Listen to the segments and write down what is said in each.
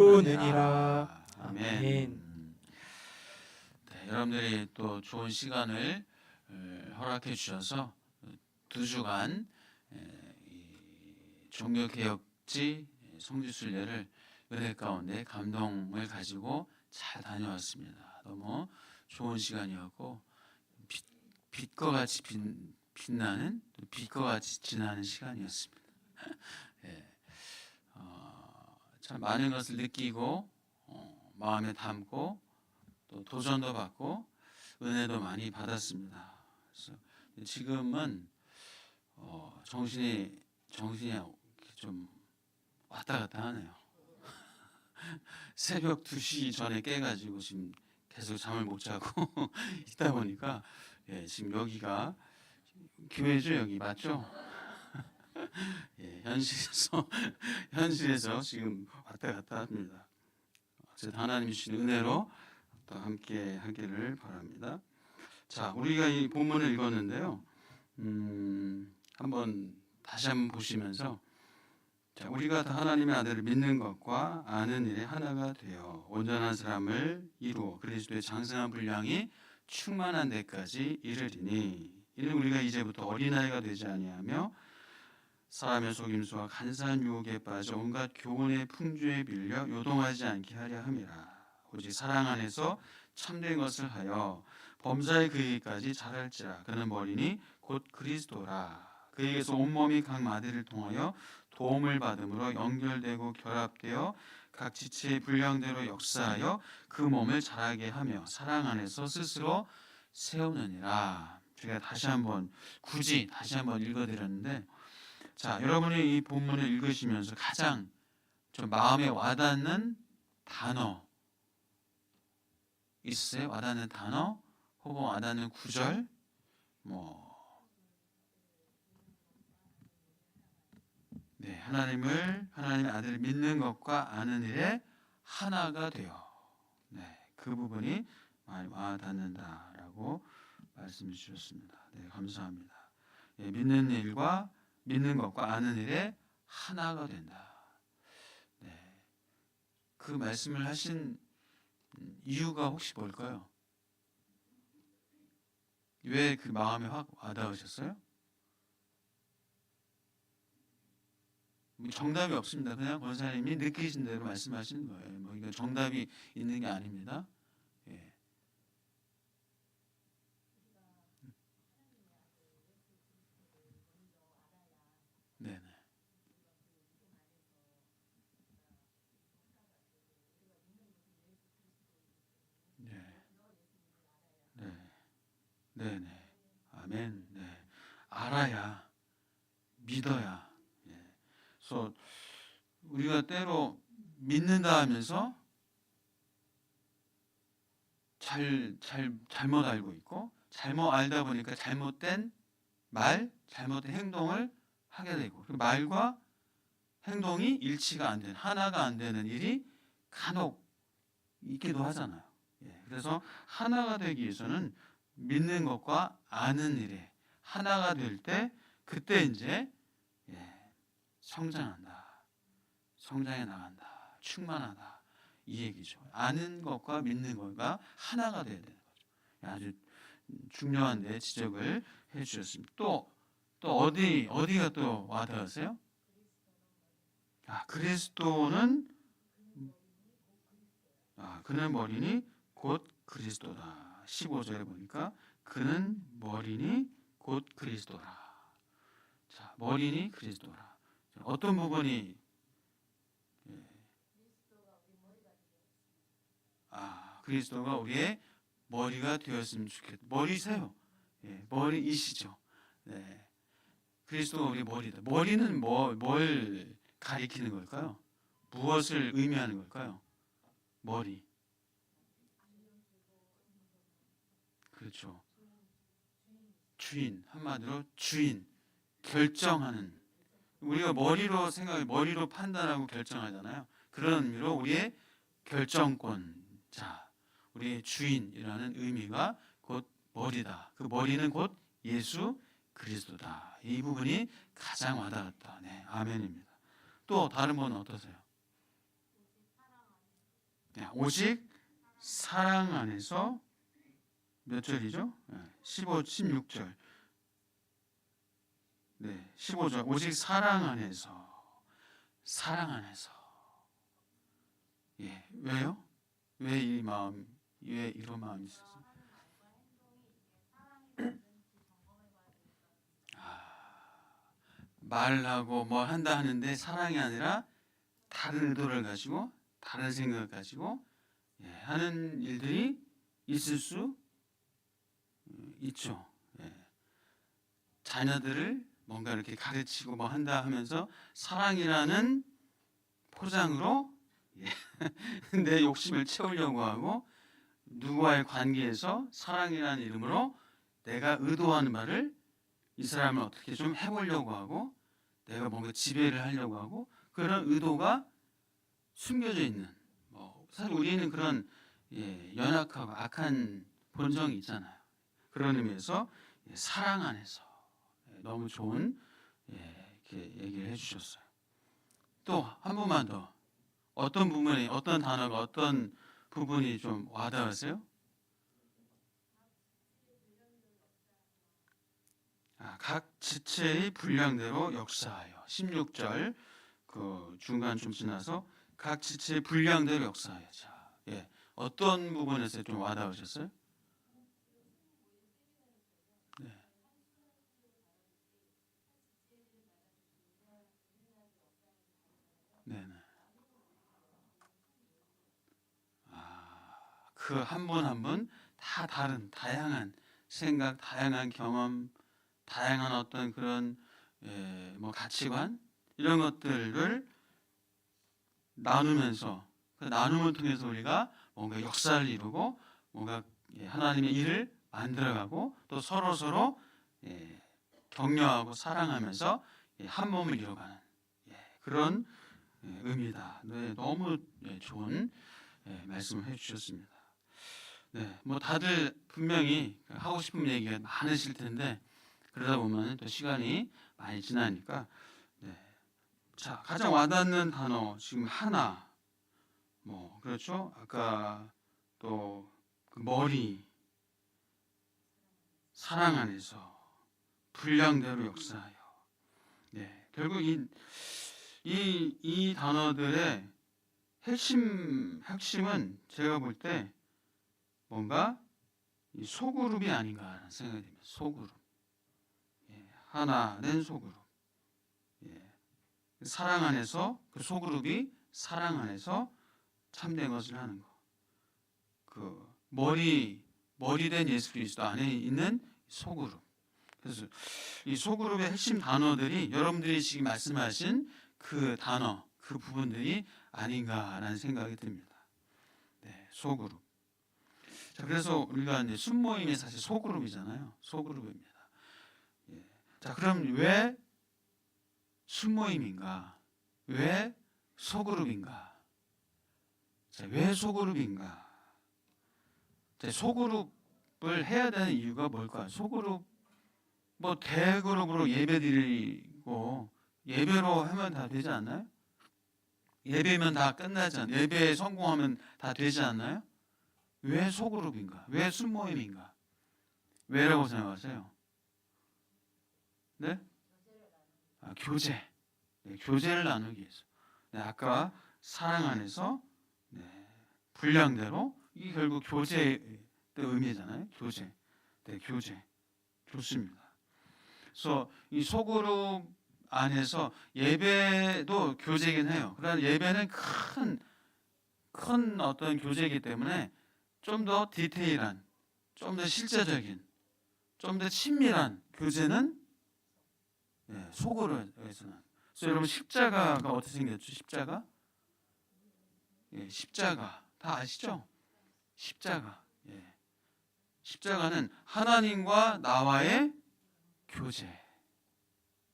오느니라. 아멘. 아멘. 네, 여러분들이 또 좋은 시간을 허락해 주셔서 2주간 이 종교개혁지 성지순례를 은혜 가운데 감동을 가지고 잘 다녀왔습니다. 너무 좋은 시간이었고 빛과 같이 빛나는 빛과 같이 지나는 시간이었습니다. 예, 참 많은 것을 느끼고 마음에 담고 또 도전도 받고 은혜도 많이 받았습니다. 그래서 지금은 정신이 좀 왔다 갔다 하네요. 새벽 2시 전에 깨가지고 지금 계속 잠을 못 자고 있다 보니까 지금 여기가 교회죠, 여기 맞죠? 현실에서 지금 왔다 갔다 합니다. 하나님 주신 은혜로 또 함께 하기를 바랍니다. 자, 우리가 이 본문을 읽었는데요. 다시 한번 보시면서 자, 우리가 다 하나님의 아들을 믿는 것과 아는 일에 하나가 되어 온전한 사람을 이루어 그리스도의 장성한 분량이 충만한 데까지 이르리니 이는 우리가 이제부터 어린아이가 되지 아니하며 사람의 속임수와 간사한 유혹에 빠져 온갖 교훈의 풍조에 밀려 요동하지 않게 하려 함이라. 오직 사랑 안에서 참된 것을 하여 범사의 그에게까지 자랄지라. 그는 머리니 곧 그리스도라. 그에게서 온몸이 각 마디를 통하여 도움을 받음으로 연결되고 결합되어 각 지체의 분량대로 역사하여 그 몸을 자라게 하며 사랑 안에서 스스로 세우느니라. 제가 굳이 다시 한번 읽어드렸는데, 자, 여러분이 이 본문을 읽으시면서 가장 좀 마음에 와닿는 단어 있으세요? 와닿는 단어 혹은 와닿는 구절 하나님의 아들을 믿는 것과 아는 일에 하나가 되어 그 부분이 많이 와닿는다라고 말씀해 주셨습니다. 감사합니다. 믿는 것과 아는 일에 하나가 된다. 그 말씀을 하신 이유가 혹시 뭘까요? 왜 그 마음에 확 와닿으셨어요? 정답이 없습니다. 그냥 권사님이 느끼신 대로 말씀하시는 거예요. 이거 정답이 있는 게 아닙니다. 네네. 네네. 아멘. 알아야, 믿어야. 그래서 우리가 때로 믿는다 하면서 잘못 알고 있고, 잘못 알다 보니까 잘못된 잘못된 행동을 하게 되고, 그 말과 행동이 일치가 안 되는, 하나가 안 되는 일이 간혹 있기도 하잖아요. 그래서 하나가 되기 위해서는 믿는 것과 아는 일에 하나가 될 때 그때 이제 성장해 나간다, 충만하다 이 얘기죠. 아는 것과 믿는 것과 하나가 돼야 되는 거죠. 아주 중요한 지적을 해주셨습니다. 또 어디가 또 와닿으세요? 그리스도는 그는 머리니 곧 그리스도다. 15절에 보니까 그는 머리니 곧 그리스도라. 자, 머리니 그리스도라. 어떤 부분이 그리스도가 우리의 머리가 되었으면 좋겠다. 머리세요. 머리이시죠. 그리스도가 우리 머리다. 머리는 뭘 가리키는 걸까요? 무엇을 의미하는 걸까요? 머리. 그렇죠. 주인, 한마디로 주인, 결정하는. 우리가 머리로 판단하고 결정하잖아요. 그런 의미로 우리의 결정권자, 우리의 주인이라는 의미가 곧 머리다. 그 머리는 곧 예수 그리스도다. 이 부분이 가장 와닿았다. 아멘입니다. 또 다른 분은 어떠세요? 오직 사랑 안에서 몇 절이죠? 15, 16절. 네, 15절. 오직 사랑 안에서. 사랑 안에서. 예, 왜요? 왜 이 마음, 왜 이런 마음이 있었어요? 말하고 뭐 한다 하는데 사랑이 아니라 다른 의도를 가지고 다른 생각을 가지고 하는 일들이 있을 수 있죠. 자녀들을 뭔가 이렇게 가르치고 뭐 한다 하면서 사랑이라는 포장으로 내 욕심을 채우려고 하고 누구와의 관계에서 사랑이라는 이름으로 내가 의도하는 말을 이 사람을 어떻게 좀 해보려고 하고 내가 뭔가 지배를 하려고 하고 그런 의도가 숨겨져 있는 사실 우리는 그런 연약하고 악한 본성이 있잖아요. 그런 의미에서 사랑 안에서 너무 좋은 이렇게 얘기를 해주셨어요. 또 한 번만 더 어떤 부분이 어떤 단어가 어떤 부분이 좀 와닿으세요? 각 지체의 분량대로 역사하여 16절 그 중간 좀 지나서 각 지체의 분량대로 역사하여. 자, 어떤 부분에서 좀 와닿으셨어요? 네. 네네. 그 한 분 한 분 다 다른 다양한 생각, 다양한 경험, 다양한 어떤 그런 뭐 가치관 이런 것들을 나누면서 그 나눔을 통해서 우리가 뭔가 역사를 이루고 뭔가 하나님의 일을 만들어가고 또 서로 격려하고 사랑하면서 한 몸을 이루어가는 그런 의미다. 네, 너무 좋은 말씀을 해주셨습니다. 네, 뭐 다들 분명히 하고 싶은 얘기가 많으실 텐데 그러다 보면 또 시간이 많이 지나니까 자 가장 와닿는 단어 지금 하나 뭐 그렇죠? 아까 또 그 머리 사랑 안에서 분량대로 역사하여 결국 이 단어들의 핵심은 제가 볼 때 뭔가 이 소그룹이 아닌가라는 생각이 듭니다. 소그룹. 하나는 소그룹. 사랑 안에서 그 소그룹이 사랑 안에서 참된 것을 하는 것. 그 머리된 예수 그리스도 안에 있는 소그룹. 그래서 이 소그룹의 핵심 단어들이 여러분들이 지금 말씀하신 그 단어, 그 부분들이 아닌가라는 생각이 듭니다. 네, 소그룹. 자, 그래서 우리가 이제 순모임이 사실 소그룹이잖아요. 소그룹입니다. 자, 그럼 왜 순모임인가? 왜 소그룹인가? 자, 왜 소그룹인가? 자, 소그룹을 해야 되는 이유가 뭘까? 소그룹 뭐 대그룹으로 예배드리고 예배로 하면 다 되지 않나요? 예배면 다 끝나지 않나요? 예배에 성공하면 다 되지 않나요? 왜 소그룹인가? 왜 순모임인가? 왜라고 생각하세요? 네? 교제. 교제를 나누기 위해서. 아까 사랑 안에서 분량대로 이게 결국 교제의 의미잖아요. 교제. 교제. 좋습니다. 그래서 이 소그룹 안에서 예배도 교제이긴 해요. 그러나 예배는 큰 어떤 교제이기 때문에 좀 더 디테일한, 좀 더 실제적인, 좀 더 친밀한 교제는 소그룹에서는. 그래서 여러분 십자가가 어떻게 생겼죠? 십자가? 십자가 다 아시죠? 십자가. 십자가는 하나님과 나와의 교제.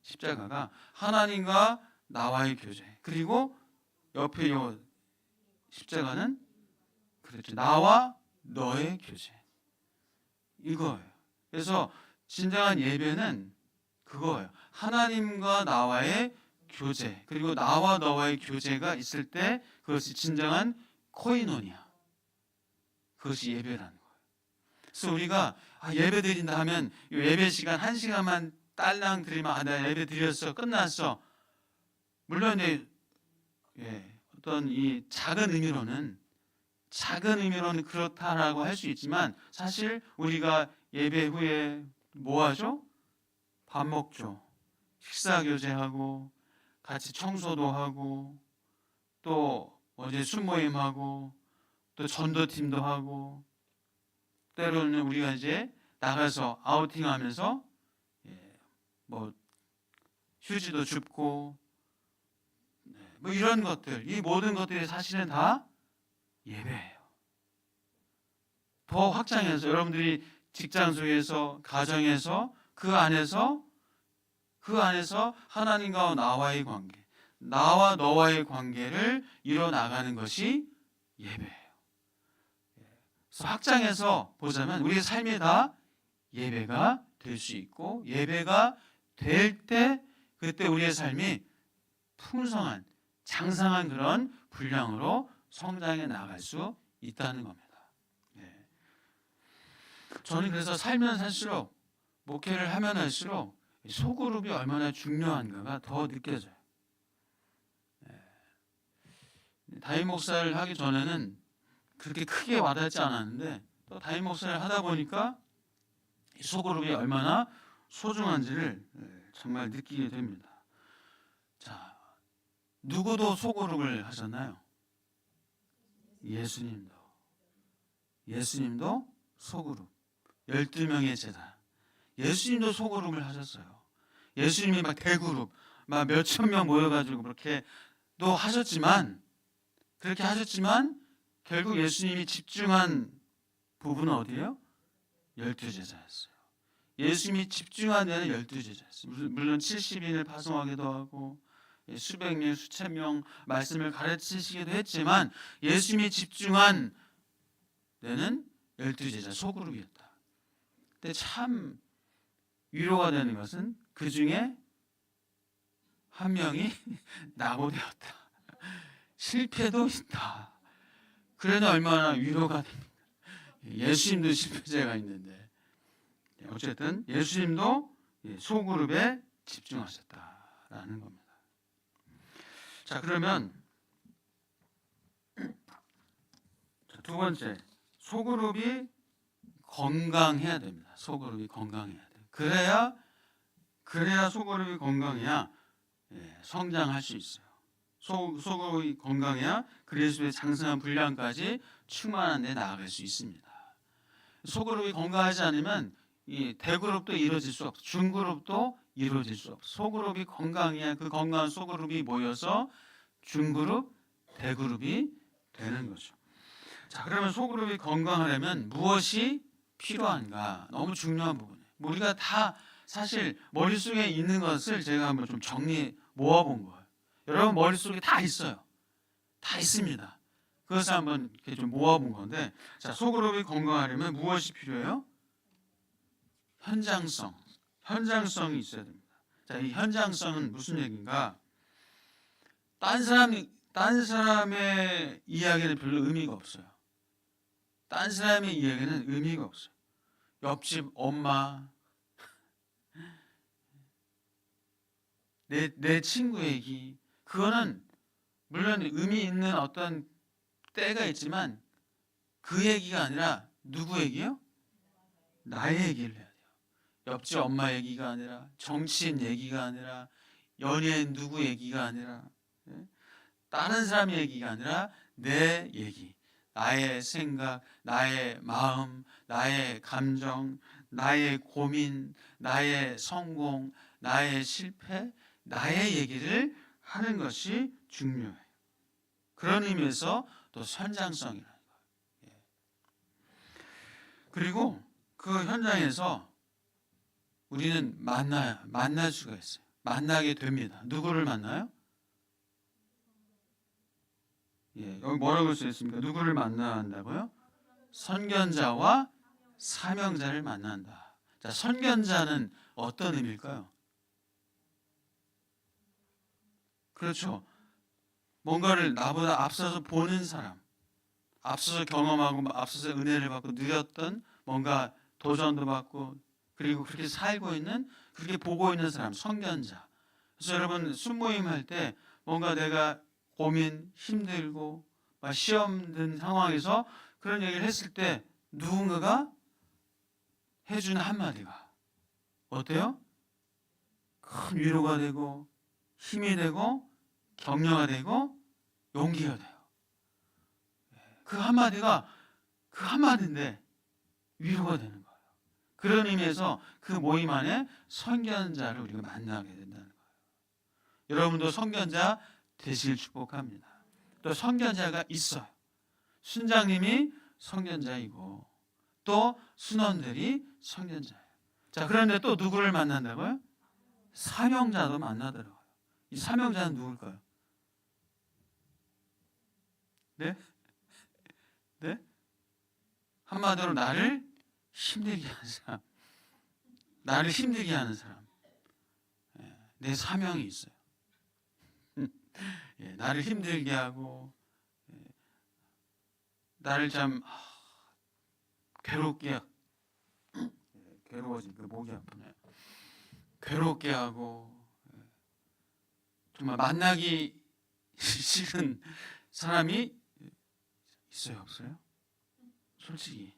십자가가 하나님과 나와의 교제. 그리고 옆에 요 십자가는 그렇죠. 나와 너의 교제. 이거예요. 그래서 진정한 예배는 그거예요. 하나님과 나와의 교제. 그리고 나와 너와의 교제가 있을 때 그것이 진정한 코이노니아. 그것이 예배라는 거예요. 그래서 우리가 예배 드린다 하면 예배 시간 1시간만 딸랑 드리면 나 예배 드렸어, 끝났어. 물론 어떤 이 작은 의미로는 그렇다라고 할 수 있지만, 사실 우리가 예배 후에 뭐 하죠? 밥 먹죠. 식사 교제하고 같이 청소도 하고 또 어제 순모임하고 또 전도팀도 하고, 때로는 우리가 이제 나가서 아우팅하면서 뭐 휴지도 줍고 뭐 이런 것들, 이 모든 것들이 사실은 다 예배예요. 더 확장해서 여러분들이 직장 속에서, 가정에서, 그 안에서 하나님과 나와의 관계, 나와 너와의 관계를 이뤄나가는 것이 예배예요. 그래서 확장해서 보자면 우리의 삶이 다 예배가 될 수 있고, 예배가 될 때 그때 우리의 삶이 풍성한, 장성한 그런 분량으로 성장해 나갈 수 있다는 겁니다. 저는 그래서 살면 살수록, 목회를 하면 할수록 소그룹이 얼마나 중요한가가 더 느껴져요. 담임 목사를 하기 전에는 그렇게 크게 와닿지 않았는데, 또 담임 목사를 하다 보니까 소그룹이 얼마나 소중한지를 정말 느끼게 됩니다. 자, 누구도 소그룹을 하셨나요? 예수님도 소그룹. 12명의 제자. 예수님도 소그룹을 하셨어요. 예수님이 막 대그룹, 막 몇천 명 모여가지고 그렇게 하셨지만 결국 예수님이 집중한 부분은 어디예요? 12제자였어요. 예수님이 집중한 데는 12제자였어요. 물론 70인을 파송하기도 하고 수백 명, 수천 명 말씀을 가르치시기도 했지만, 예수님이 집중한 데는 12제자 소그룹이었다. 근데 참 위로가 되는 것은 그 중에 한 명이 낙오되었다. 실패도 있다. 그래도 얼마나 위로가 됩니까? 예수님도 실패자가 있는데, 어쨌든 예수님도 소그룹에 집중하셨다라는 겁니다. 자, 그러면 두 번째, 소그룹이 건강해야 됩니다. 소그룹이 건강해야 돼요. 그래야 소그룹이 건강해야 성장할 수 있어요. 소그룹이 건강해야 그리스도의 장성한 분량까지 충만한 데 나아갈 수 있습니다. 소그룹이 건강하지 않으면 이 대그룹도 이루어질 수 없고 중그룹도 이루어질 수 없고, 소그룹이 건강해야 그 건강한 소그룹이 모여서 중그룹, 대그룹이 되는 거죠. 자, 그러면 소그룹이 건강하려면 무엇이 필요한가? 너무 중요한 부분이에요. 우리가 다 사실 머릿속에 있는 것을 제가 한번 좀 모아본 거예요. 여러분 머릿속에 다 있어요. 다 있습니다. 그것을 한번 이렇게 좀 모아본 건데, 자, 소그룹이 건강하려면 무엇이 필요해요? 현장성이 있어야 됩니다. 자, 이 현장성은 무슨 얘기인가? 딴 사람의 이야기는 별로 의미가 없어요. 딴 사람의 이야기는 의미가 없어요. 옆집 엄마, 내 친구 얘기, 그거는 물론 의미 있는 어떤 때가 있지만 그 얘기가 아니라 누구 얘기요? 나의 얘기를 해야 돼요. 옆집 엄마 얘기가 아니라, 정치인 얘기가 아니라, 연예인 누구 얘기가 아니라, 다른 사람 얘기가 아니라 내 얘기, 나의 생각, 나의 마음, 나의 감정, 나의 고민, 나의 성공, 나의 실패, 나의 얘기를 하는 것이 중요해요. 그런 의미에서 또 현장성이라는 거예요. 그리고 그 현장에서 우리는 만날 수가 있어요. 만나게 됩니다. 누구를 만나요? 여기 뭐라고 써 있습니까? 누구를 만난다고요? 선견자와 사명자를 만난다. 자, 선견자는 어떤 의미일까요? 그렇죠. 뭔가를 나보다 앞서서 보는 사람, 앞서서 경험하고 앞서서 은혜를 받고 누렸던 뭔가 도전도 받고 그리고 그렇게 살고 있는 그렇게 보고 있는 사람 선견자. 그래서 여러분 순모임 할 때 뭔가 내가 고민 힘들고 막 시험 든 상황에서 그런 얘기를 했을 때 누군가가 해주는 한마디가 어때요? 큰 위로가 되고 힘이 되고 격려가 되고 용기가 돼요. 그 한마디가 그 한마디인데 위로가 되는 거예요. 그런 의미에서 그 모임 안에 선견자를 우리가 만나게 된다는 거예요. 여러분도 선견자 되실 축복합니다. 또 선견자가 있어요. 순장님이 선견자이고 또 순원들이 선견자예요. 자, 그런데 또 누구를 만난다고요? 사명자도 만나더라고요. 이 사명자는 누굴까요? 네? 네? 한마디로 나를 힘들게 하는 사람, 나를 힘들게 하는 사람. 내 사명이 있어요. 나를 힘들게 하고 나를 참 괴롭게 괴로워지니까 목이 아프네요. 괴롭게 하고 정말 만나기 싫은 사람이 있어요, 없어요? 솔직히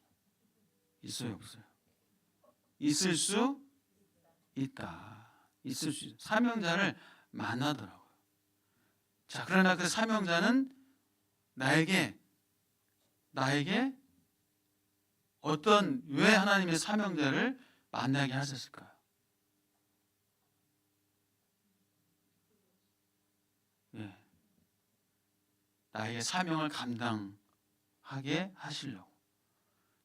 있어요, 없어요? 있을 수 있다. 있을 수 있어요. 사명자를 만나더라고요. 자, 그러나 그 사명자는 나에게 어떤 왜 하나님의 사명자를 만나게 하셨을까요? 나에게 사명을 감당하게 하시려고,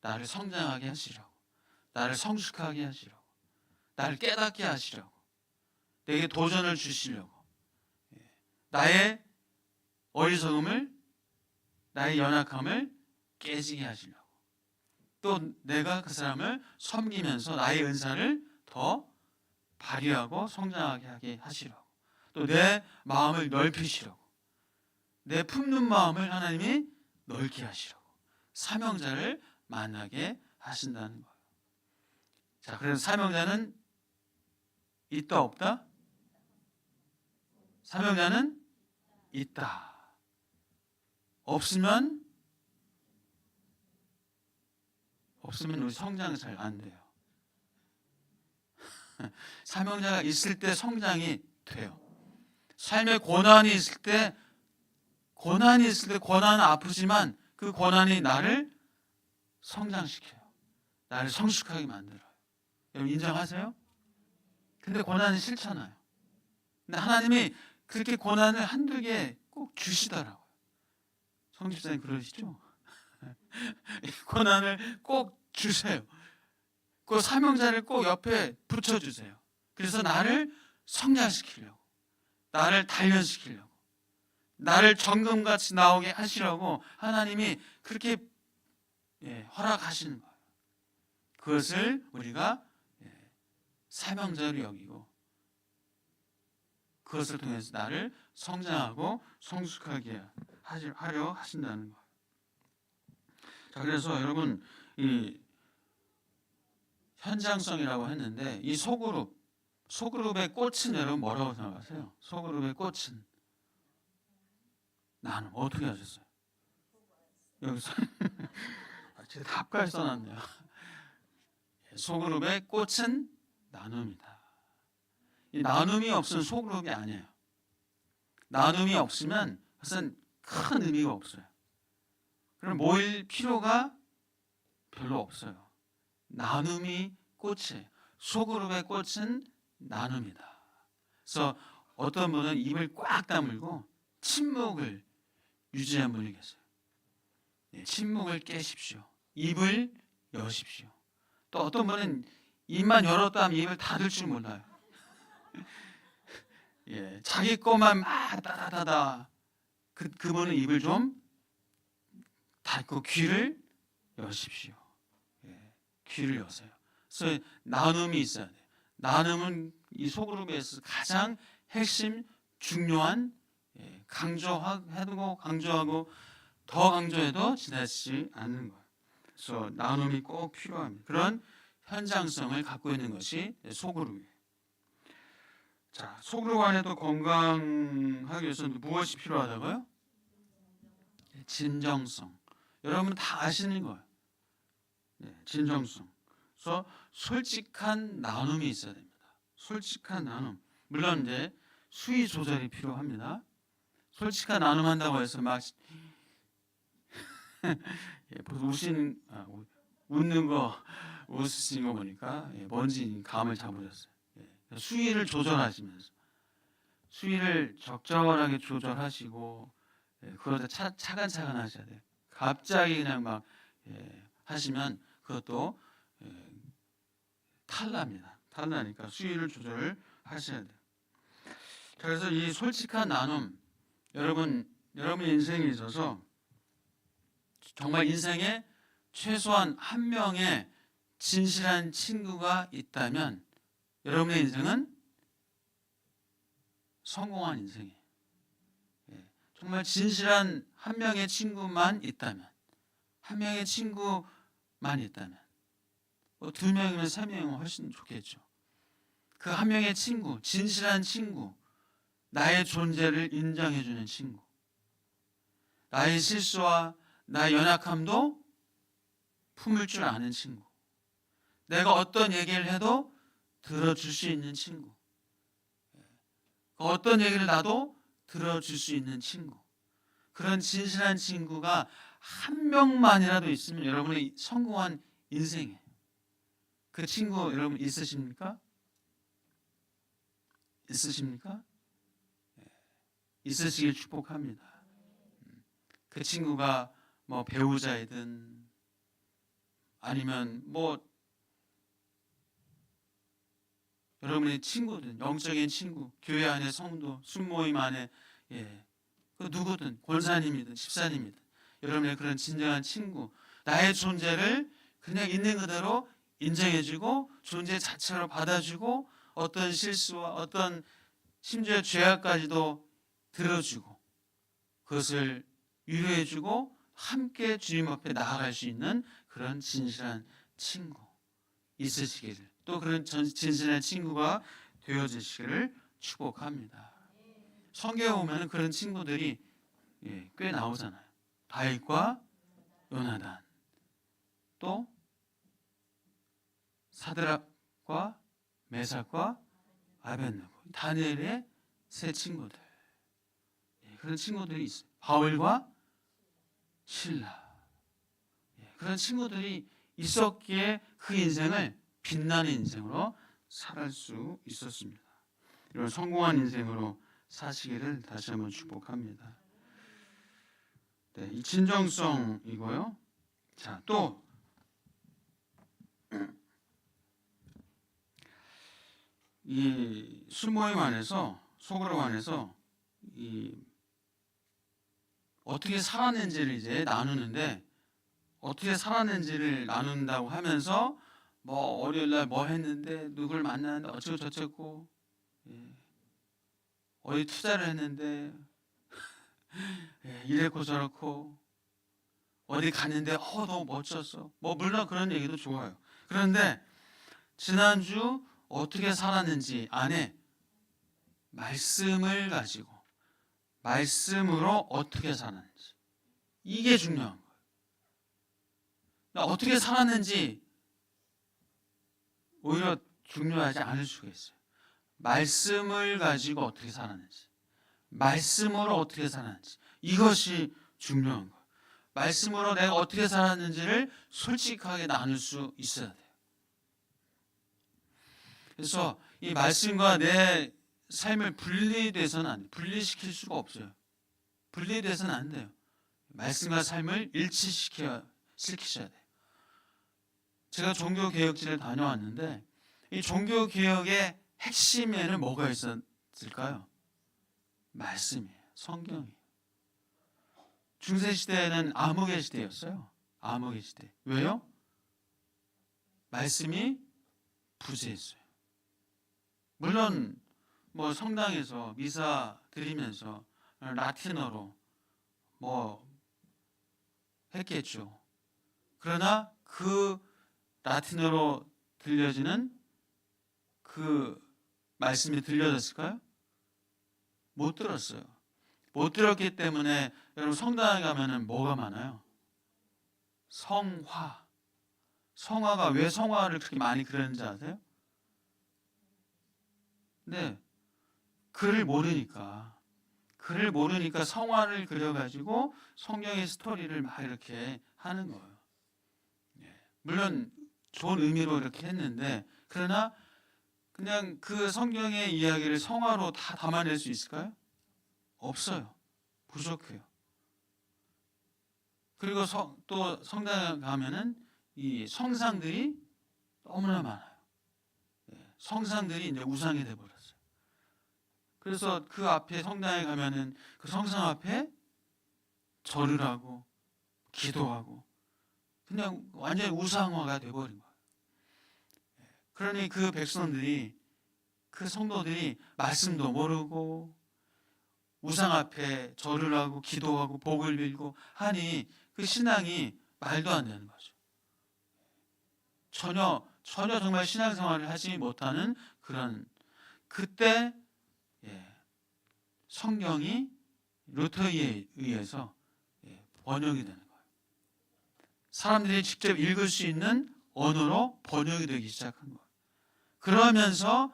나를 성장하게 하시려고, 나를 성숙하게 하시려고, 나를 깨닫게 하시려고, 내게 도전을 주시려고, 나의 어리석음을, 나의 연약함을 깨지게 하시려고, 또 내가 그 사람을 섬기면서 나의 은사를 더 발휘하고 성장하게 하게 하시려고, 또 내 마음을 넓히시려고, 내 품는 마음을 하나님이 넓게 하시려고 사명자를 만나게 하신다는 거예요. 자, 그래서 사명자는 있다 없다? 사명자는 있다. 없으면 우리 성장이 잘 안 돼요. 사명자가 있을 때 성장이 돼요. 삶에 고난이 있을 때 고난은 아프지만 그 고난이 나를 성장시켜요. 나를 성숙하게 만들어요. 여러분 인정하세요? 근데 고난은 싫잖아요. 근데 하나님이 그렇게 고난을 한두 개 꼭 주시더라고요. 성집사님 그러시죠? 고난을 꼭 주세요. 그 사명자를 꼭 옆에 붙여주세요. 그래서 나를 성장시키려고, 나를 단련시키려고, 나를 정금같이 나오게 하시려고 하나님이 그렇게 허락하시는 거예요. 그것을 우리가 사명자로 여기고 그것을 통해서 나를 성장하고 성숙하게 하려 하신다는 거예요. 자, 그래서 여러분 이 현장성이라고 했는데 이 소그룹의 꽃은 여러분 뭐라고 생각하세요? 소그룹의 꽃은 나는 어떻게 하셨어요? 여기서 제가 답까지 써놨네요. 소그룹의 꽃은 나눔이다. 이 나눔이 없으면 소그룹이 아니에요. 나눔이 없으면 그것은 큰 의미가 없어요. 그럼 모일 필요가 별로 없어요. 나눔이 꽃이에요. 소그룹의 꽃은 나눔이다. 그래서 어떤 분은 입을 꽉 다물고 침묵을 유지한 분이 계세요. 침묵을 깨십시오. 입을 여십시오. 또 어떤 분은 입만 열었다 하면 입을 닫을 줄 몰라요. 자기 것만 막 따다다다. 그분은 입을 좀 닫고 귀를 여십시오. 귀를 여세요. 그래서 나눔이 있어야 돼요. 나눔은 이 소그룹에서 가장 핵심 중요한 강조하고 더 강조해도 지나치지 않는 거예요. 그래서 나눔이 꼭 필요합니다. 그런 현장성을 갖고 있는 것이 소그룹이에요. 자, 소그룹 안에도 건강하기 위해서는 무엇이 필요하다고요? 진정성. 여러분 다 아시는 거예요. 진정성. 그래서 솔직한 나눔이 있어야 됩니다. 솔직한 나눔. 물론 이제 수위 조절이 필요합니다. 솔직한 나눔 한다고 해서 막 웃는 거 웃으시는 거 보니까 뭔지 감을 잡으셨어요. 수위를 조절하시면서 수위를 적절하게 조절하시고 그러다 차근차근 하셔야 돼요. 갑자기 그냥 막 하시면 그것도 탈납니다. 탈나니까 수위를 조절을 하셔야 돼요. 그래서 이 솔직한 나눔, 여러분 인생에 있어서 정말 인생에 최소한 한 명의 진실한 친구가 있다면 여러분의 인생은 성공한 인생이에요. 정말 진실한 한 명의 친구만 있다면, 한 명의 친구만 있다면, 두 명이면 세 명이면 훨씬 좋겠죠. 그 한 명의 친구, 진실한 친구, 나의 존재를 인정해주는 친구, 나의 실수와 나의 연약함도 품을 줄 아는 친구, 내가 어떤 얘기를 해도 들어줄 수 있는 친구, 어떤 얘기를 나도 들어줄 수 있는 친구, 그런 진실한 친구가 한 명만이라도 있으면 여러분의 성공한 인생이에요. 그 친구 여러분 있으십니까? 있으십니까? 있으시길 축복합니다. 그 친구가 뭐 배우자이든 아니면 뭐 여러분의 친구든 영적인 친구, 교회 안의 성도, 순모임 안에 그 누구든 권사님이든 집사님이든 여러분의 그런 진정한 친구, 나의 존재를 그냥 있는 그대로 인정해주고 존재 자체로 받아주고 어떤 실수와 어떤 심지어 죄악까지도 들어주고 그것을 위로해주고 함께 주님 앞에 나아갈 수 있는 그런 진실한 친구 있으시기를, 또 그런 진실한 친구가 되어지시기를 축복합니다. 성경에 보면 그런 친구들이 꽤 나오잖아요. 다윗과 요나단, 또 사드락과 메삭과 아벤느고, 다니엘의 세 친구들, 그런 친구들이 있어요. 바울과 신라, 그런 친구들이 있었기에 그 인생을 빛나는 인생으로 살아갈 수 있었습니다. 이런 성공한 인생으로 사시기를 다시 한번 축복합니다. 이 진정성이고요. 자, 또 이 술모임 안에서, 소그룹 안에서 이 어떻게 살았는지를 이제 나누는데, 어떻게 살았는지를 나눈다고 하면서 뭐 월요일날 뭐 했는데 누굴 만났는데 어쩌고 저쩌고, 어디 투자를 했는데 이랬고 저렇고, 어디 갔는데 너무 멋졌어. 뭐 물론 그런 얘기도 좋아요. 그런데 지난주 어떻게 살았는지 안에 말씀을 가지고 말씀으로 어떻게 살았는지, 이게 중요한 거예요. 나 어떻게 살았는지 오히려 중요하지 않을 수가 있어요. 말씀을 가지고 어떻게 살았는지, 말씀으로 어떻게 살았는지, 이것이 중요한 거예요. 말씀으로 내가 어떻게 살았는지를 솔직하게 나눌 수 있어야 돼요. 그래서 이 말씀과 내 삶을 분리돼서는 안 돼요. 분리시킬 수가 없어요. 분리돼서는 안 돼요. 말씀과 삶을 일치시켜야 돼요. 제가 종교개혁지를 다녀왔는데 이 종교개혁의 핵심에는 뭐가 있었을까요? 말씀이에요. 성경이에요. 중세시대에는 암흑의 시대였어요. 암흑의 시대. 왜요? 말씀이 부재했어요. 물론 뭐 성당에서 미사 드리면서 라틴어로 뭐 했겠죠. 그러나 그 라틴어로 들려지는 그 말씀이 들려졌을까요? 못 들었어요. 못 들었기 때문에 여러분 성당에 가면은 뭐가 많아요? 성화. 성화가 왜 성화를 그렇게 많이 그렸는지 아세요? 네, 글을 모르니까 성화를 그려가지고 성경의 스토리를 막 이렇게 하는 거예요. 물론 좋은 의미로 이렇게 했는데, 그러나 그냥 그 성경의 이야기를 성화로 다 담아낼 수 있을까요? 없어요. 부족해요. 그리고 또 성당에 가면은 이 성상들이 너무나 많아요. 성상들이 이제 우상이 돼버렸어요. 그래서 그 앞에 성당에 가면은 그 성상 앞에 절을 하고 기도하고 그냥 완전히 우상화가 돼버린 거예요. 그러니 그 백성들이, 그 성도들이 말씀도 모르고 우상 앞에 절을 하고 기도하고 복을 빌고 하니 그 신앙이 말도 안 되는 거죠. 전혀 정말 신앙생활을 하지 못하는 그런, 그때 성경이 루터에 의해서 번역이 되는 거예요. 사람들이 직접 읽을 수 있는 언어로 번역이 되기 시작한 거예요. 그러면서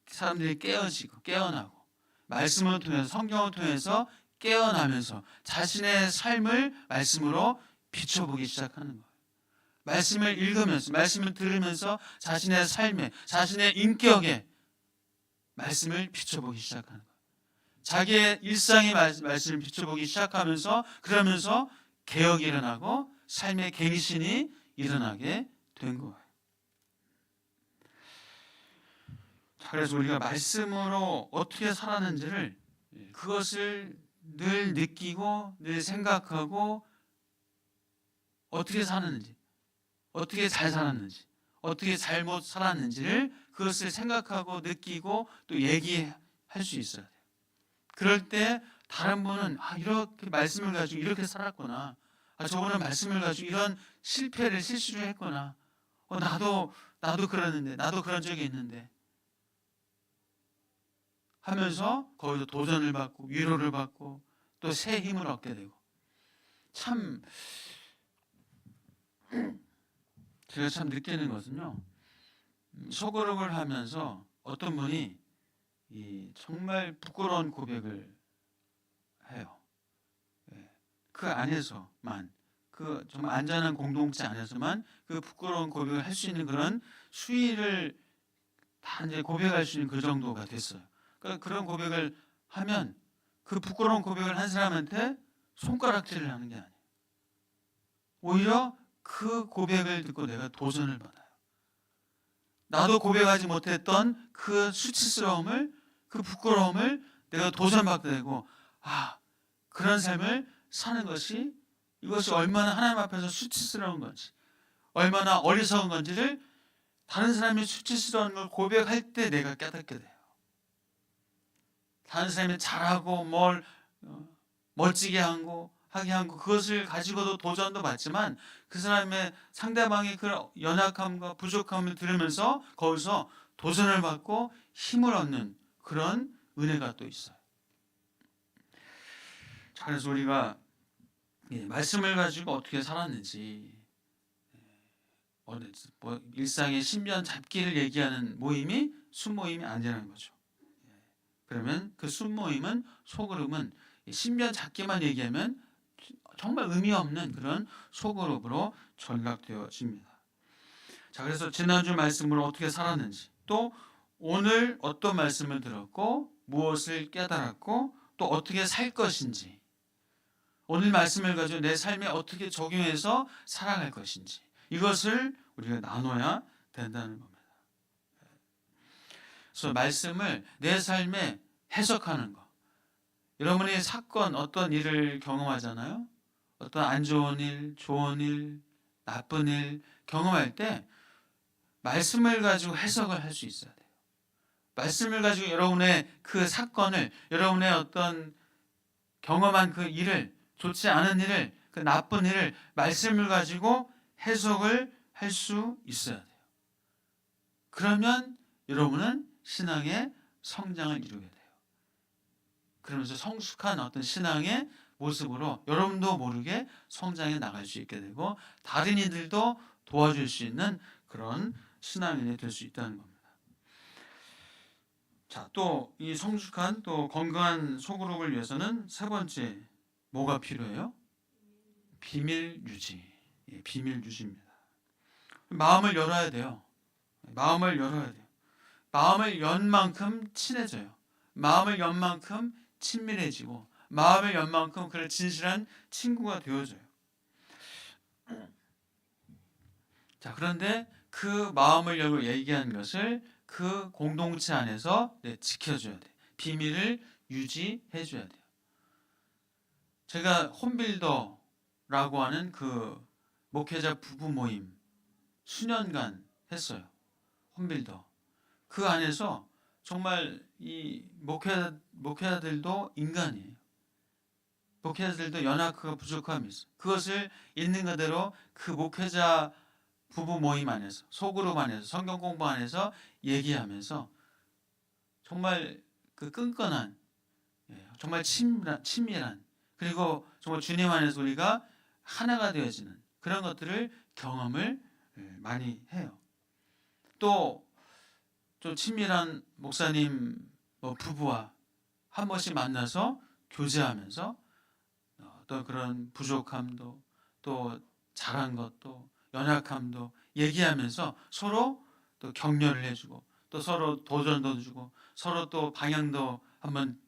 사람들이 깨어지고 깨어나고 말씀을 통해서, 성경을 통해서 깨어나면서 자신의 삶을 말씀으로 비춰보기 시작하는 거예요. 말씀을 읽으면서, 말씀을 들으면서 자신의 삶에, 자신의 인격에 말씀을 비춰보기 시작하는 거예요. 자기의 일상의 말씀을 비춰보기 시작하면서, 그러면서 개혁이 일어나고 삶의 갱신이 일어나게 된 거예요. 그래서 우리가 말씀으로 어떻게 살았는지를, 그것을 늘 느끼고 늘 생각하고 어떻게 사는지, 어떻게 잘 살았는지, 어떻게 잘못 살았는지를 그것을 생각하고 느끼고 또 얘기할 수 있어야 돼요. 그럴 때 다른 분은 이렇게 말씀을 가지고 이렇게 살았구나, 저분은 말씀을 가지고 이런 실수를 했구나, 나도 그러는데, 나도 그런 적이 있는데 하면서 거기서 도전을 받고 위로를 받고 또 새 힘을 얻게 되고, 참 제가 참 느끼는 것은요, 소그룹을 하면서 어떤 분이 정말 부끄러운 고백을 해요. 그 안에서만, 그 정말 안전한 공동체 안에서만 그 부끄러운 고백을 할 수 있는 그런 수위를 다 이제 고백할 수 있는 그 정도가 됐어요. 그러니까 그런 고백을 하면 그 부끄러운 고백을 한 사람한테 손가락질을 하는 게 아니에요. 오히려 그 고백을 듣고 내가 도전을 받아요. 나도 고백하지 못했던 그 수치스러움을, 그 부끄러움을 내가 도전받게 되고, 그런 삶을 사는 것이, 이것이 얼마나 하나님 앞에서 수치스러운 건지, 얼마나 어리석은 건지를 다른 사람이 수치스러운 걸 고백할 때 내가 깨닫게 돼요. 다른 사람이 잘하고 뭘 멋지게 하게 하고 그것을 가지고도 도전도 받지만, 그 사람의, 상대방의 그 연약함과 부족함을 들으면서 거기서 도전을 받고 힘을 얻는 그런 은혜가 또 있어요. 그래서 우리가 말씀을 가지고 어떻게 살았는지, 일상의 신변 잡기를 얘기하는 모임이 순모임이 아니라는 거죠. 그러면 그 순모임은, 소그룹은 신변 잡기만 얘기하면 정말 의미 없는 그런 소그룹으로 전락되어집니다. 자, 그래서 지난주 말씀으로 어떻게 살았는지, 또 오늘 어떤 말씀을 들었고 무엇을 깨달았고 또 어떻게 살 것인지, 오늘 말씀을 가지고 내 삶에 어떻게 적용해서 살아갈 것인지, 이것을 우리가 나눠야 된다는 겁니다. 그래서 말씀을 내 삶에 해석하는 거. 여러분이 사건, 어떤 일을 경험하잖아요. 어떤 안 좋은 일, 좋은 일, 나쁜 일 경험할 때 말씀을 가지고 해석을 할 수 있어야 돼요. 말씀을 가지고 여러분의 그 사건을, 여러분의 어떤 경험한 그 일을, 좋지 않은 일을 그 나쁜 일을 말씀을 가지고 해석을 할 수 있어야 돼요. 그러면 여러분은 신앙의 성장을 이루게 돼요. 그러면서 성숙한 어떤 신앙의 모습으로 여러분도 모르게 성장해 나갈 수 있게 되고 다른 이들도 도와줄 수 있는 그런 신앙인이 될 수 있다는 겁니다. 자, 또 이 성숙한 또 건강한 소그룹을 위해서는 세 번째 뭐가 필요해요? 비밀 유지. 예, 비밀 유지입니다. 마음을 열어야 돼요. 마음을 열어야 돼요. 마음을 연 만큼 친해져요. 마음을 연 만큼 친밀해지고 마음을 연 만큼 그런 진실한 친구가 되어져요. 자, 그런데 그 마음을 열고 얘기한 것을 그 공동체 안에서 지켜줘야 돼. 비밀을 유지해줘야 돼요. 제가 홈빌더라고 하는 그 목회자 부부 모임 수년간 했어요. 홈빌더. 그 안에서 정말 이 목회자들도 인간이에요. 목회자들도 연약하고 부족함이 있어요. 그것을 있는 그대로 그 목회자 부부 모임 안에서 소그룹 안에서 성경 공부 안에서 얘기하면서 정말 그 끈끈한 정말 친밀한 그리고 정말 주님 안에서 우리가 하나가 되어지는 그런 것들을 경험을 많이 해요. 또 좀 친밀한 목사님 부부와 한 번씩 만나서 교제하면서 어떤 그런 부족함도 또 잘한 것도 연약함도 얘기하면서 서로 또 격려를 해주고 또 서로 도전도 주고 서로 또 방향도 한번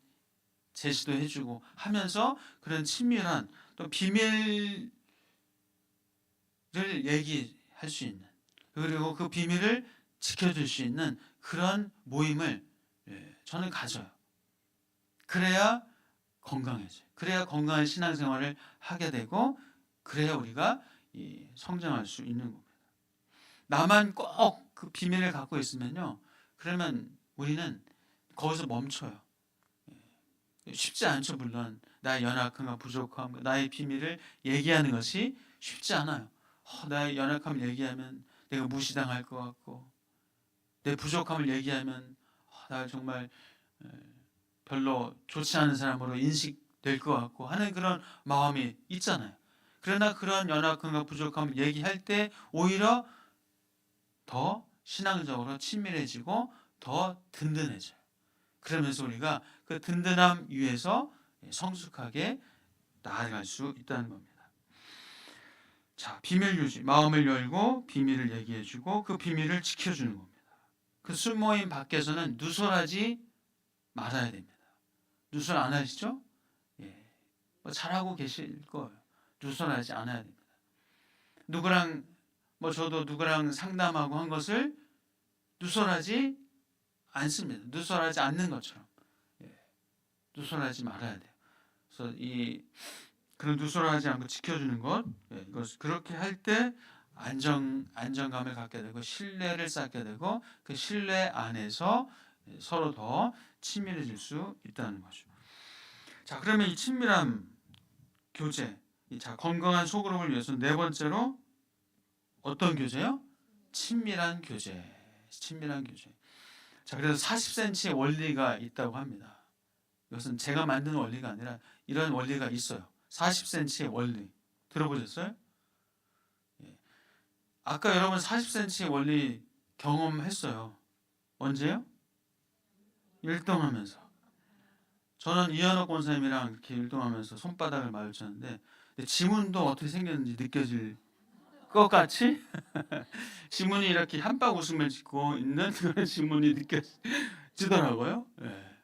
제시도 해주고 하면서 그런 친밀한 또 비밀을 얘기할 수 있는 그리고 그 비밀을 지켜줄 수 있는 그런 모임을 저는 가져요. 그래야 건강해져요. 그래야 건강한 신앙생활을 하게 되고 그래야 우리가 성장할 수 있는 겁니다. 나만 꼭 그 비밀을 갖고 있으면요. 그러면 우리는 거기서 멈춰요. 쉽지 않죠. 물론 나의 연약함과 부족함, 나의 비밀을 얘기하는 것이 쉽지 않아요. 나의 연약함을 얘기하면 내가 무시당할 것 같고 내 부족함을 얘기하면 나 정말 별로 좋지 않은 사람으로 인식될 것 같고 하는 그런 마음이 있잖아요. 그러나 그런 연약함과 부족함을 얘기할 때 오히려 더 신앙적으로 친밀해지고 더 든든해져요. 그러면서 우리가 그 든든함 위에서 성숙하게 나아갈 수 있다는 겁니다. 자, 비밀 유지, 마음을 열고 비밀을 얘기해주고 그 비밀을 지켜주는 겁니다. 그 술모임 밖에서는 누설하지 말아야 됩니다. 누설 안 하시죠? 예, 잘하고 계실 거예요. 누설하지 않아야 됩니다. 누구랑 저도 누구랑 상담하고 한 것을 누설하지 않습니다. 누설하지 않는 것처럼 누설하지 말아야 돼요. 그래서 그런 누설하지 않고 지켜주는 것, 이것 그렇게 할 때 안정감을 갖게 되고 신뢰를 쌓게 되고 그 신뢰 안에서 서로 더 친밀해질 수 있다는 거죠. 자, 그러면 이 친밀함 교제, 자 건강한 소그룹을 위해서 네 번째로 어떤 교제요? 친밀한 교제. 친밀한 교제. 자, 그래서 40cm의 원리가 있다고 합니다. 이것은 제가 만든 원리가 아니라 이런 원리가 있어요. 40cm의 원리. 들어보셨어요? 예. 아까 여러분 40cm의 원리 경험했어요. 언제요? 율동하면서. 저는 이현옥 권사님이랑 이렇게 율동하면서 손바닥을 마주쳤는데 지문도 어떻게 생겼는지 느껴질 것 같이 지문이 이렇게 한박 웃음을 짓고 있는 그런 지문이 느껴지더라고요. 예.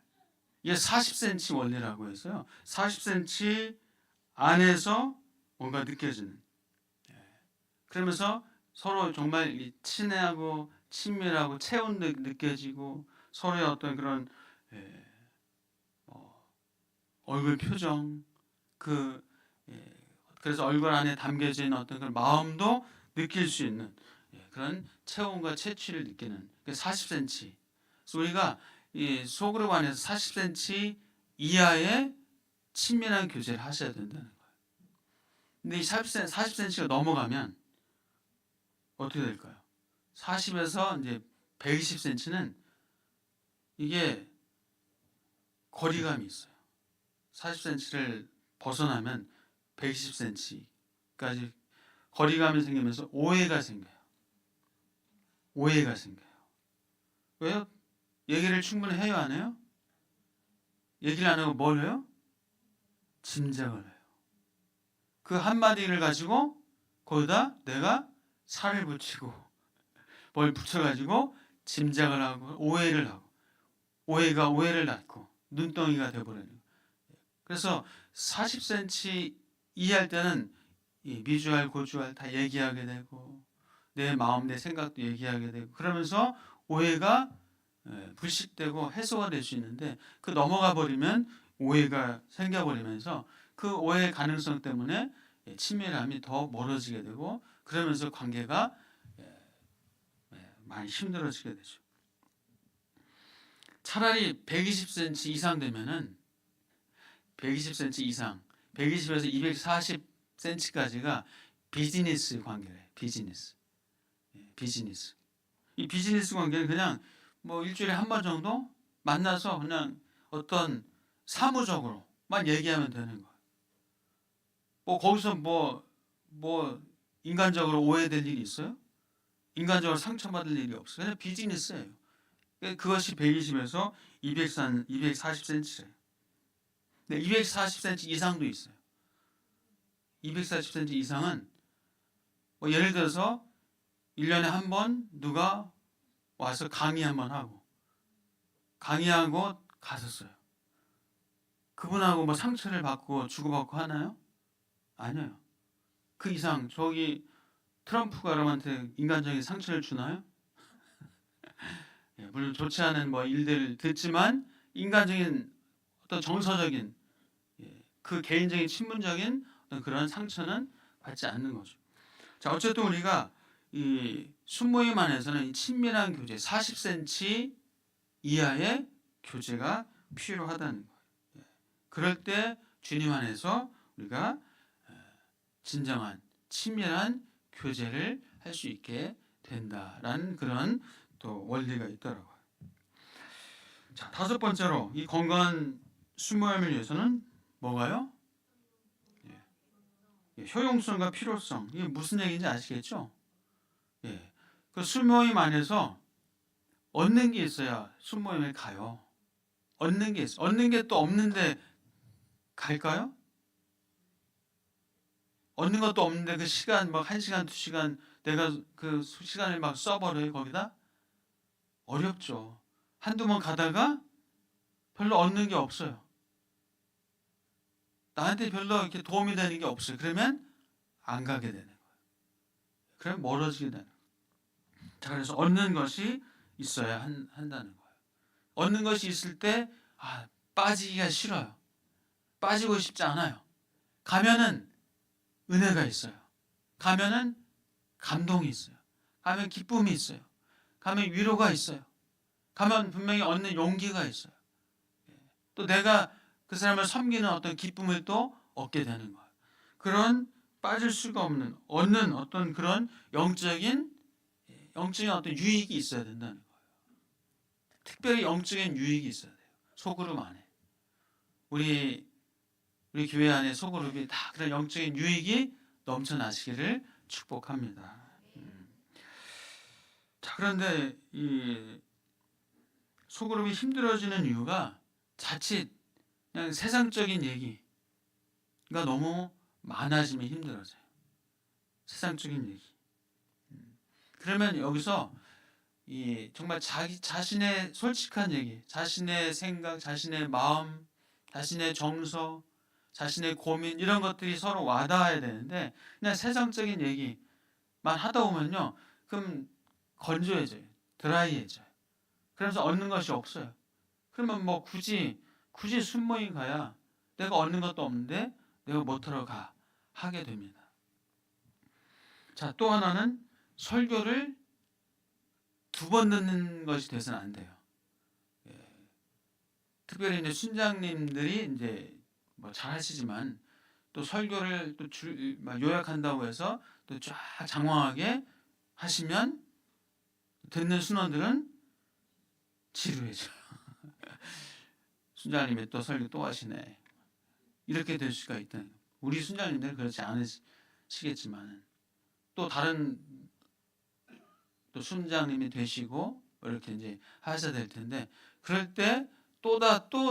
이게 40cm 원리라고 해서요. 40cm 안에서 뭔가 느껴지는. 예. 그러면서 서로 정말 친해하고 친밀하고 체온도 느껴지고 서로의 어떤 그런 얼굴 표정 그래서 얼굴 안에 담겨져 있는 어떤 그런 마음도 느낄 수 있는 그런 체온과 채취를 느끼는 40cm. 그래서 우리가 이 소그룹 안에서 40cm 이하의 친밀한 교제를 하셔야 된다는 거예요. 근데 이 40cm가 넘어가면 어떻게 될까요? 40에서 이제 120cm는 이게 거리감이 있어요. 40cm를 벗어나면 120cm까지 거리감이 생기면서 오해가 생겨요. 오해가 생겨요. 왜요? 얘기를 충분히 해요, 안 해요? 얘기를 안 하고 뭘 해요? 짐작을 해요. 그 한마디를 가지고 거기다 내가 살을 붙이고 뭘 붙여가지고 짐작을 하고 오해를 하고 오해가 오해를 낳고 눈덩이가 되어버리는 거예요. 그래서 40cm 이해할 때는 이 미주알 고주알 다 얘기하게 되고 내 마음 내 생각도 얘기하게 되고 그러면서 오해가 불식되고 해소가 될 수 있는데 그 넘어가 버리면 오해가 생겨버리면서 그 오해 가능성 때문에 친밀함이 더 멀어지게 되고 그러면서 관계가 많이 힘들어지게 되죠. 차라리 120cm 이상 되면은 120cm 이상 120에서 240cm까지가 비즈니스 관계래요. 비즈니스. 이 비즈니스 관계는 그냥 뭐 일주일에 한 번 정도 만나서 그냥 어떤 사무적으로만 얘기하면 되는 거예요. 뭐 거기서 뭐 인간적으로 오해될 일이 있어요? 인간적으로 상처받을 일이 없어요. 그냥 비즈니스예요. 그것이 120에서 240cm래요. 근데 240cm 이상도 있어요. 240cm 이상은 뭐 예를 들어서 1년에 한 번 누가 와서 강의 한번 하고 강의하고 갔었어요. 그분하고 뭐 상처를 받고 주고받고 하나요? 아니에요. 그 이상 저기 트럼프가 여러분한테 인간적인 상처를 주나요? 물론 좋지 않은 뭐 일들 듣지만 인간적인 어떤 정서적인 그 개인적인 친분적인 어떤 그런 상처는 받지 않는 거죠. 자, 어쨌든 우리가 이 순모임 안에서는 이 친밀한 교제 40cm 이하의 교제가 필요하다는 거예요. 그럴 때 주님 안에서 우리가 진정한 친밀한 교제를 할 수 있게 된다라는 그런 또 원리가 있더라고요. 자, 다섯 번째로 이 건강한 순모임을 위해서는 뭐가요? 효용성과 필요성. 이게 무슨 얘기인지 아시겠죠? 그 순모임 안에서 얻는 게 있어야 순모임에 가요. 얻는 게 있어. 얻는 게 또 없는데 갈까요? 얻는 것도 없는데 그 시간 막 1시간, 2시간 내가 그 시간을 막 써버려요, 거기다? 어렵죠. 한두 번 가다가 별로 얻는 게 없어요. 나한테 별로 이렇게 도움이 되는 게 없어요. 그러면 안 가게 되는 거예요. 그럼 멀어지게 되는 거예요. 자, 그래서 얻는 것이 있어야 한다는 거예요. 얻는 것이 있을 때 빠지기가 싫어요. 빠지고 싶지 않아요. 가면은 은혜가 있어요. 가면은 감동이 있어요. 가면 기쁨이 있어요. 가면 위로가 있어요. 가면 분명히 얻는 용기가 있어요. 또 내가 그 사람을 섬기는 어떤 기쁨을 또 얻게 되는 거예요. 그런 빠질 수가 없는 얻는 어떤 그런 영적인 어떤 유익이 있어야 된다는 거예요. 특별히 영적인 유익이 있어야 돼요. 소그룹 안에 우리 교회 안에 소그룹이 다 그런 영적인 유익이 넘쳐나시기를 축복합니다. 자, 그런데 이 소그룹이 힘들어지는 이유가 자칫 그냥 세상적인 얘기가 너무 많아지면 힘들어져요. 세상적인 얘기. 그러면 여기서 이 정말 자신의 솔직한 얘기, 자신의 생각, 자신의 마음, 자신의 정서, 자신의 고민 이런 것들이 서로 와닿아야 되는데 그냥 세상적인 얘기만 하다 보면요, 그럼 건조해져요, 드라이해져요. 그러면서 얻는 것이 없어요. 그러면 뭐 굳이 순모임 가야 내가 얻는 것도 없는데 내가 못하러 가 하게 됩니다. 자, 또 하나는 설교를 2번 듣는 것이 돼서는 안 돼요. 특별히 이제 순장님들이 이제 뭐 잘 하시지만 또 설교를 또 요약한다고 해서 또 쫙 장황하게 하시면 듣는 순원들은 지루해져요. 순장님이 또 설교 또 하시네. 이렇게 될 수가 있다. 우리 순장님들은 그렇지 않으시겠지만 또 다른 또 순장님이 되시고 이렇게 이제 하셔야 될 텐데, 그럴 때 또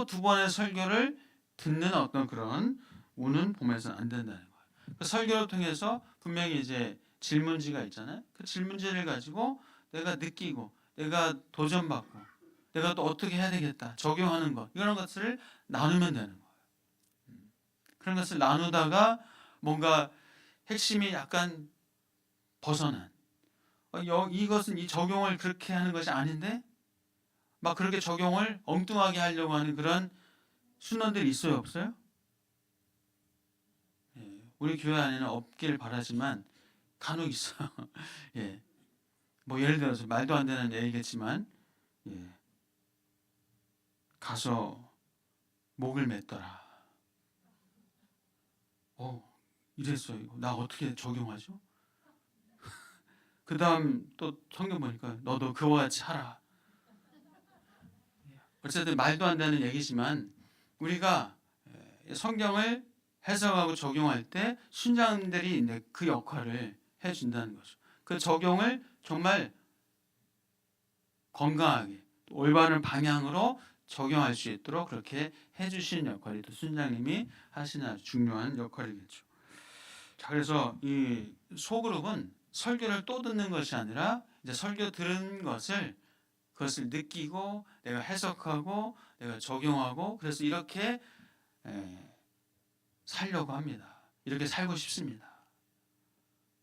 두 번의 설교를 듣는 어떤 그런 운은 보면서는 안 된다는 거예요. 그 설교를 통해서 분명히 이제 질문지가 있잖아요. 그 질문지를 가지고 내가 느끼고 내가 도전받고 내가 또 어떻게 해야 되겠다 적용하는 것, 이런 것들을 나누면 되는 거예요. 그런 것을 나누다가 뭔가 핵심이 약간 벗어난, 이것은 이 적용을 그렇게 하는 것이 아닌데 막 그렇게 적용을 엉뚱하게 하려고 하는 그런 순원들이 있어요, 없어요? 예, 우리 교회 안에는 없길 바라지만 간혹 있어요. 예, 뭐 예를 들어서 말도 안 되는 얘기겠지만, 예, 가서 목을 맸더라. 이랬어요. 나 어떻게 적용하죠? 그 다음 또 성경 보니까 너도 그와 같이 하라. 어쨌든 말도 안 되는 얘기지만 우리가 성경을 해석하고 적용할 때 순장들이 그 역할을 해준다는 거죠. 그 적용을 정말 건강하게 올바른 방향으로 적용할 수 있도록 그렇게 해주시는 역할이 또 순장님이 하시는 아주 중요한 역할이겠죠. 자, 그래서 이 소그룹은 설교를 또 듣는 것이 아니라 이제 설교 들은 것을 그것을 느끼고 내가 해석하고 내가 적용하고, 그래서 이렇게 살려고 합니다. 이렇게 살고 싶습니다.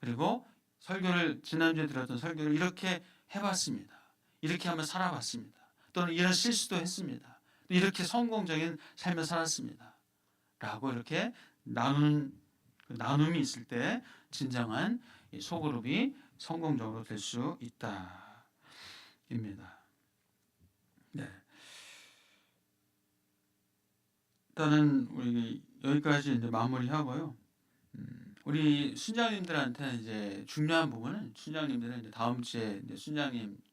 그리고 설교를 지난주에 들었던 설교를 이렇게 해봤습니다. 이렇게 한번 살아봤습니다. 또는 이런 실수도 했습니다. 이렇게 성공적인 삶을 살았습니다. 라고 이렇게 나눔이 있을 때 진정한 소그룹이 성공적으로 될 수 있다. 입니다. 네. 일단은 우리 여기까지 이제 마무리하고요. 우리 순장님들한테 이제 중요한 부분은, 순장님들은 이제 다음 주에 이제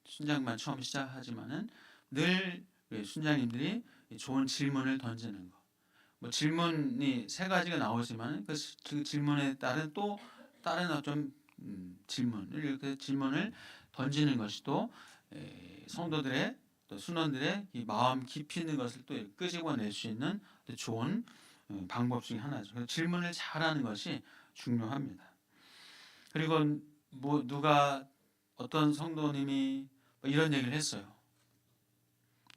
순장만 처음 시작하지만은 늘 순장님들이 좋은 질문을 던지는 거. 뭐 질문이 세 가지가 나오지만 그 질문에 따른 또 다른 어떤 질문을 이렇게 질문을 던지는 것이 또 성도들의 또 순원들의 이 마음 깊이 있는 것을 또 끄집어낼 수 있는 좋은 방법 중에 하나죠. 그래서 질문을 잘하는 것이 중요합니다. 그리고 뭐 누가 어떤 성도님이 뭐 이런 얘기를 했어요.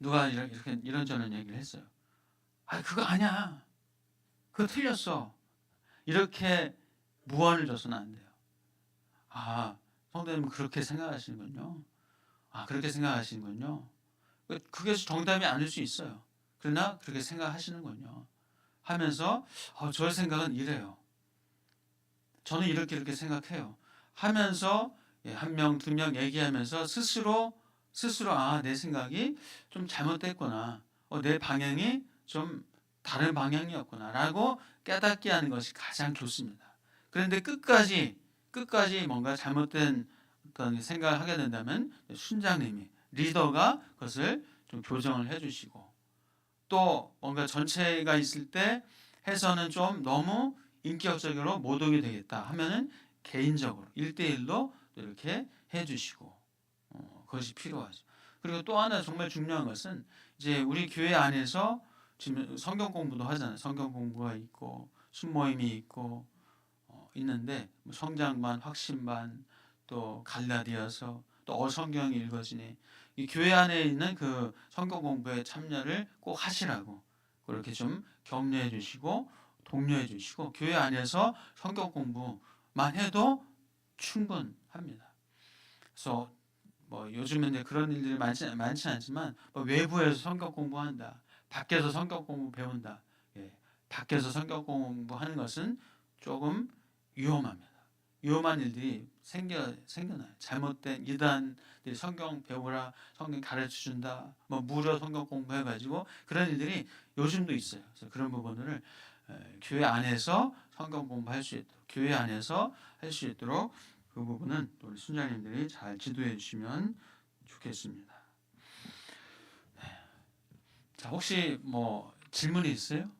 누가 이렇게 이런저런 얘기를 했어요. 그거 아니야. 그거 틀렸어. 이렇게 무언을 줘서는 안 돼요. 성도님은 그렇게 생각하시는군요. 그렇게 생각하시는군요. 그게 정답이 아닐 수 있어요. 그러나 그렇게 생각하시는군요. 하면서 저의 생각은 이래요. 저는 이렇게 생각해요. 하면서 한 명, 두 명 얘기하면서 스스로 내 생각이 좀 잘못됐구나. 내 방향이 좀 다른 방향이었구나라고 깨닫게 하는 것이 가장 좋습니다. 그런데 끝까지 뭔가 잘못된 어떤 생각을 하게 된다면 순장님이, 리더가 그것을 좀 교정을 해주시고, 또 뭔가 전체가 있을 때 해서는 좀 너무 인격적으로 못 오게 되겠다 하면은 개인적으로 1대1로 이렇게 해주시고, 그것이 필요하죠. 그리고 또 하나 정말 중요한 것은 이제 우리 교회 안에서 지금 성경 공부도 하잖아요. 성경 공부가 있고 순모임이 있고 있는데 성장반, 확신반, 또 갈라디아서, 또 어성경이 읽어지니 이 교회 안에 있는 그 성경 공부에 참여를 꼭 하시라고 그렇게 좀 격려해 주시고 독려해 주시고, 교회 안에서 성경 공부만 해도 충분합니다. 그래서 뭐 요즘은 그런 일들이 많지 않지만 뭐 외부에서 성경 공부한다, 밖에서 성경 공부 배운다. 밖에서 성경 공부하는 것은 조금 위험합니다. 위험한 일들이 생겨나요. 잘못된 이단들이 성경 배우라, 성경 가르쳐 준다, 뭐 무료 성경 공부해가지고 그런 일들이 요즘도 있어요. 그래서 그런 부분들을 교회 안에서 성경 공부할 수 있도록, 교회 안에서 할 수 있도록 그 부분은 우리 순장님들이 잘 지도해 주시면 좋겠습니다. 자, 혹시 뭐 질문이 있어요?